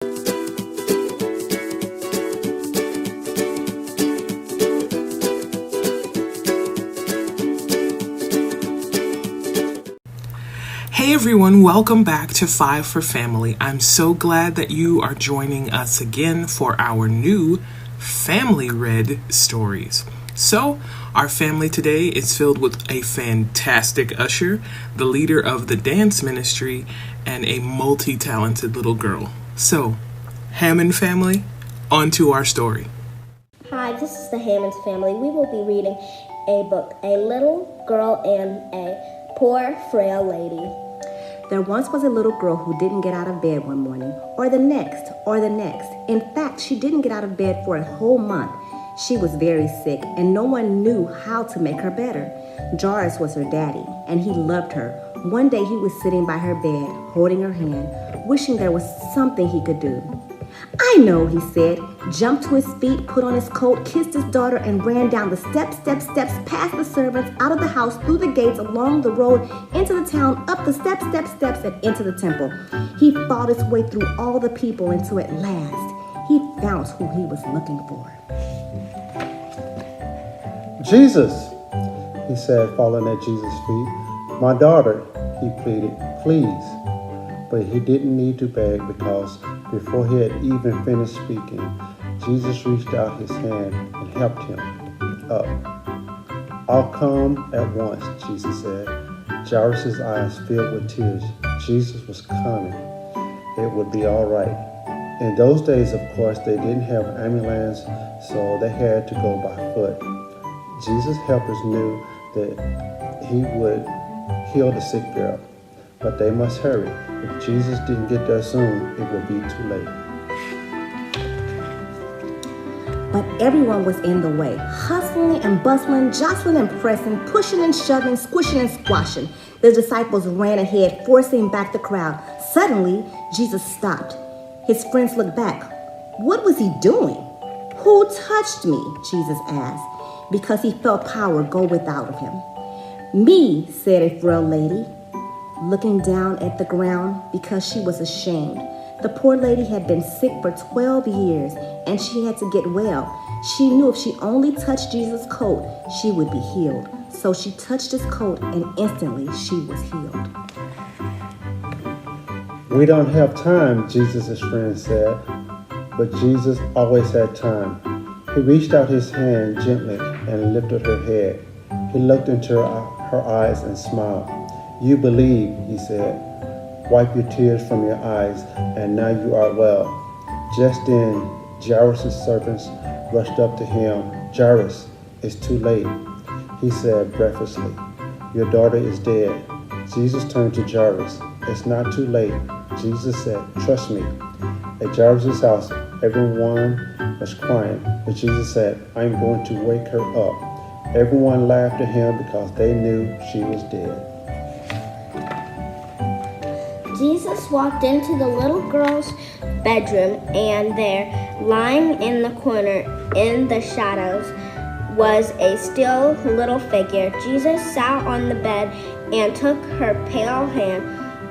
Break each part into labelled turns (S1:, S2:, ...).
S1: Hey everyone, welcome back to Five for Family. I'm so glad that you are joining us again for our new Family Read stories. So, our family today is filled with a fantastic usher, the leader of the dance ministry, and a multi-talented little girl. So, Hammond family, on to our story.
S2: Hi, this is the Hammond family. We will be reading a book, A Little Girl and a Poor Frail Lady.
S3: There once was a little girl who didn't get out of bed one morning, or the next. In fact, she didn't get out of bed for a whole month. She was very sick, and no one knew how to make her better. Jairus was her daddy, and he loved her. One day he was sitting by her bed, holding her hand, wishing there was something he could do. "I know," he said, jumped to his feet, put on his coat, kissed his daughter, and ran down the steps, past the servants, out of the house, through the gates, along the road, into the town, up the steps, and into the temple. He fought his way through all the people until at last he found who he was looking for.
S4: "Jesus," he said, falling at Jesus' feet. "My daughter," he pleaded, "please." But he didn't need to beg, because before he had even finished speaking, Jesus reached out his hand and helped him up. "I'll come at once," Jesus said. Jairus' eyes filled with tears. Jesus was coming. It would be all right. In those days, of course, they didn't have ambulance, so they had to go by foot. Jesus' helpers knew that he would heal the sick girl, but they must hurry. If Jesus didn't get there soon, it would be too late.
S3: But everyone was in the way, hustling and bustling, jostling and pressing, pushing and shoving, squishing and squashing. The disciples ran ahead, forcing back the crowd. Suddenly, Jesus stopped. His friends looked back. What was he doing? "Who touched me?" Jesus asked, because he felt power go without of him. "Me," said a frail lady, looking down at the ground because she was ashamed. The poor lady had been sick for 12 years, and she had to get well. She knew if she only touched Jesus' coat, she would be healed. So she touched his coat, and instantly she was healed.
S4: "We don't have time," Jesus' friend said. But Jesus always had time. He reached out his hand gently and lifted her head. He looked into her eyes and smiled. "You believe," he said. "Wipe your tears from your eyes, and now you are well." Just then, Jairus' servants rushed up to him. "Jairus, it's too late," he said breathlessly. "Your daughter is dead." Jesus turned to Jairus. "It's not too late," Jesus said. "Trust me." At Jairus' house, everyone was crying, but Jesus said, "I'm going to wake her up." Everyone laughed at him because they knew she was dead.
S2: Jesus walked into the little girl's bedroom, and there, lying in the corner in the shadows, was a still little figure. Jesus sat on the bed and took her pale hand.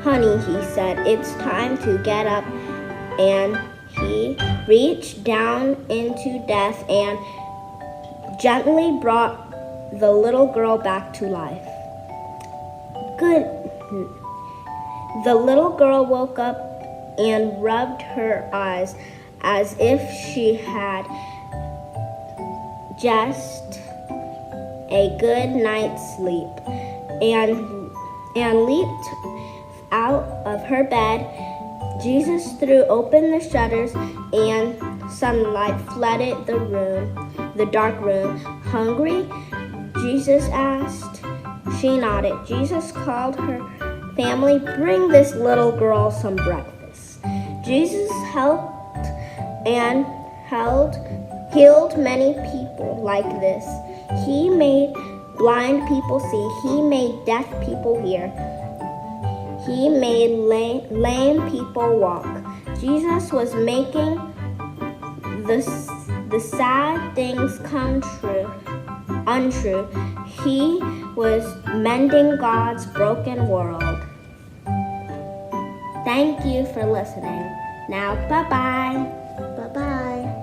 S2: "Honey," he said, "it's time to get up." And he reached down into death and gently brought the little girl back to life. The little girl woke up and rubbed her eyes as if she had just a good night's sleep, and leaped out of her bed. Jesus threw open the shutters, and sunlight flooded the dark room. "Hungry?" Jesus asked. She nodded. Jesus called her family. "Bring this little girl some breakfast." Jesus helped and healed many people like this. He made blind people see. He made deaf people hear. He made lame people walk. Jesus was making the sad things come untrue. He was mending God's broken world. Thank you for listening. Now, bye-bye.
S3: Bye-bye.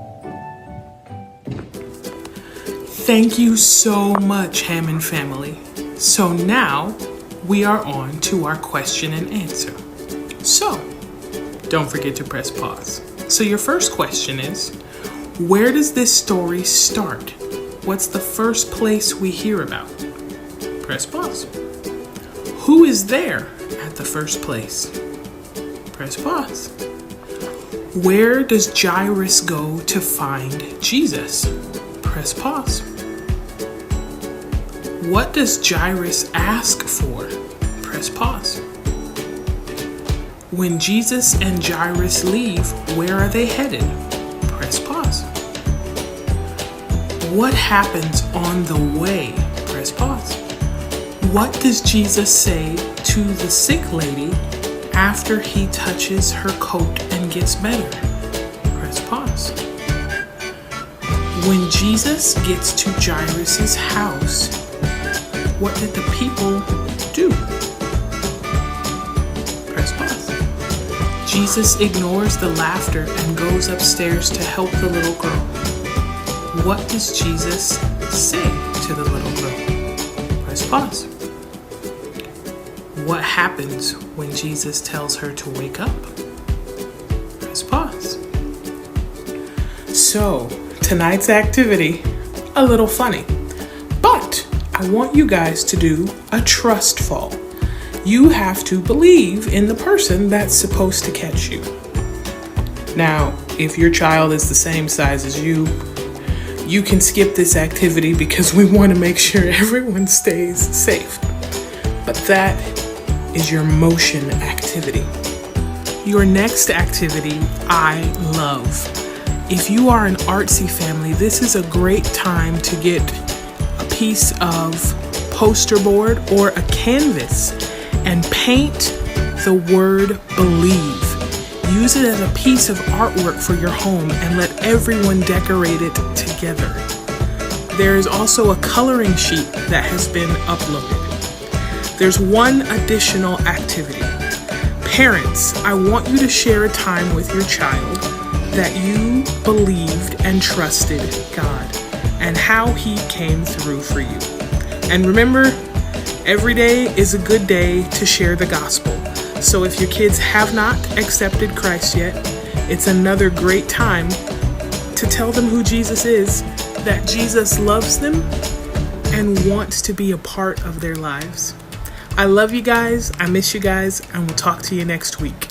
S1: Thank you so much, Hammond family. So now we are on to our question and answer. So, don't forget to press pause. So your first question is, where does this story start? What's the first place we hear about? Press pause. Who is there at the first place? Press pause. Where does Jairus go to find Jesus? Press pause. What does Jairus ask for? Press pause. When Jesus and Jairus leave, where are they headed? Press pause. What happens on the way? Press pause. What does Jesus say to the sick lady after he touches her coat and gets better? Press pause. When Jesus gets to Jairus' house, what did the people do? Press pause. Jesus ignores the laughter and goes upstairs to help the little girl. What does Jesus say to the little girl? Press pause. What happens when Jesus tells her to wake up? Press pause. So, tonight's activity, a little funny, but I want you guys to do a trust fall. You have to believe in the person that's supposed to catch you. Now, if your child is the same size as you, you can skip this activity because we want to make sure everyone stays safe. But that is your motion activity. Your next activity, I love. If you are an artsy family, this is a great time to get a piece of poster board or a canvas and paint the word believe. Use it as a piece of artwork for your home and let everyone decorate it together. There is also a coloring sheet that has been uploaded. There's one additional activity. Parents, I want you to share a time with your child that you believed and trusted God and how He came through for you. And remember, every day is a good day to share the gospel. So if your kids have not accepted Christ yet, it's another great time to tell them who Jesus is, that Jesus loves them and wants to be a part of their lives. I love you guys, I miss you guys, and we'll talk to you next week.